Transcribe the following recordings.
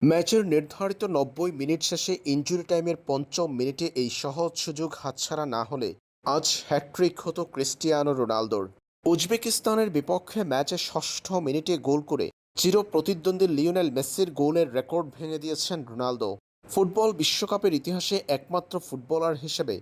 ম্যাচের নির্ধারিত ৯০ মিনিট শেষে ইনজুরি টাইমের পঞ্চম মিনিটে এই সহজ সুযোগ হাতছাড়া না হলে আজ হ্যাটট্রিক হতো ক্রিস্টিয়ানো রোনালদোর। উজবেকিস্তানের বিপক্ষে ম্যাচে ষষ্ঠ মিনিটে গোল করে চিরপ্রতিদ্বন্দ্বী লিওনেল মেসির গোলের রেকর্ড ভেঙে দিয়েছেন রোনালদো। ফুটবল বিশ্বকাপের ইতিহাসে একমাত্র ফুটবলার হিসেবে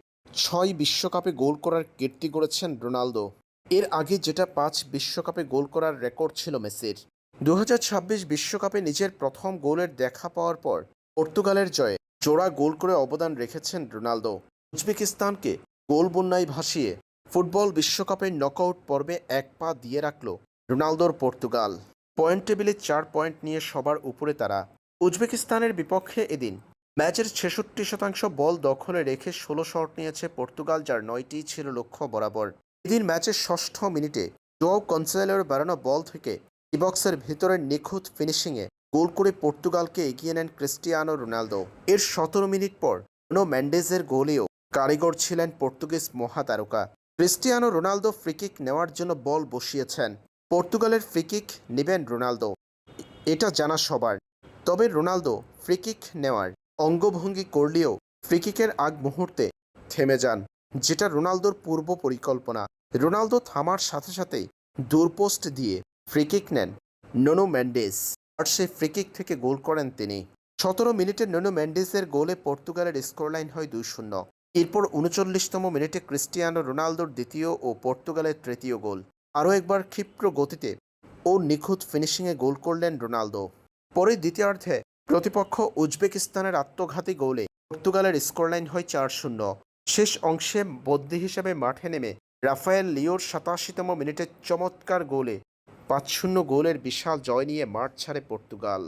৬ বিশ্বকাপে গোল করার কীর্তি গড়েছেন রোনালদো। এর আগে যেটা ৫ বিশ্বকাপে গোল করার রেকর্ড ছিল মেসির। ২০২৬ বিশ্বকাপে নিজের প্রথম গোলের দেখা পাওয়ার পর পর্তুগালের জয়ে জোড়া গোল করে অবদান রেখেছেন রোনালদো। উজবেকিস্তানকে গোল বন্যায় ভাসিয়ে ফুটবল বিশ্বকাপের নকআউট পর্বে এক পা দিয়ে রাখল রোনালদোর পর্তুগাল। পয়েন্ট টেবিলে ৪ পয়েন্ট নিয়ে সবার উপরে তারা। উজবেকিস্তানের বিপক্ষে এদিন ম্যাচের ৬৬% বল দখলে রেখে ১৬ শট নিয়েছে পর্তুগাল, যার ৯টি ছিল লক্ষ্য বরাবর। এদিন ম্যাচের ষষ্ঠ মিনিটে জোয়াও কনসেলোর বাড়ানো বল থেকে বক্সের ভেতরে নিখুঁত ফিনিশিংয়ে গোল করে পর্তুগালকে এগিয়ে নেন ক্রিস্টিয়ানো রোনালদো। এর ১৭ মিনিট পর নুনো মেন্ডেজের গোলেও কারিগর ছিলেন পর্তুগিজ মহাতারকা। ক্রিস্টিয়ানো রোনালদো ফ্রিকিক নেওয়ার জন্য বল বসিয়েছেন। পর্তুগালের ফ্রিকিক নেবেন রোনালদো, এটা জানা সবার। তবে রোনালদো ফ্রিকিক নেওয়ার অঙ্গভঙ্গি করলেও ফ্রিকিকের আগ মুহূর্তে থেমে যান, যেটা রোনালদোর পূর্ব পরিকল্পনা। রোনালদো থামার সাথে সাথেই দূরপোস্ট দিয়ে ফ্রিকিক নেন নুনো মেন্ডেস, আর সেই ফ্রিকিক থেকে গোল করেন তিনি। ১৭ মিনিটে নুনো মেন্ডেসের গোলে পর্তুগালের স্কোরলাইন হয় ২-০। এরপর ৩৯তম মিনিটে ক্রিস্টিয়ানো রোনালদোর দ্বিতীয় ও পর্তুগালের তৃতীয় গোল। আরও একবার ক্ষিপ্র গতিতে ও নিখুঁত ফিনিশিংয়ে গোল করলেন রোনালদো। পরে দ্বিতীয়ার্ধে প্রতিপক্ষ উজবেকিস্তানের আত্মঘাতী গোলে পর্তুগালের স্কোরলাইন হয় ৪-০। শেষ অংশে বদলি হিসেবে মাঠে নেমে রাফায়েল লিওর ৮৭তম মিনিটে চমৎকার গোলে ৫-০ গোলের বিশাল জয় নিয়ে মাঠ ছাড়ে পর্তুগাল।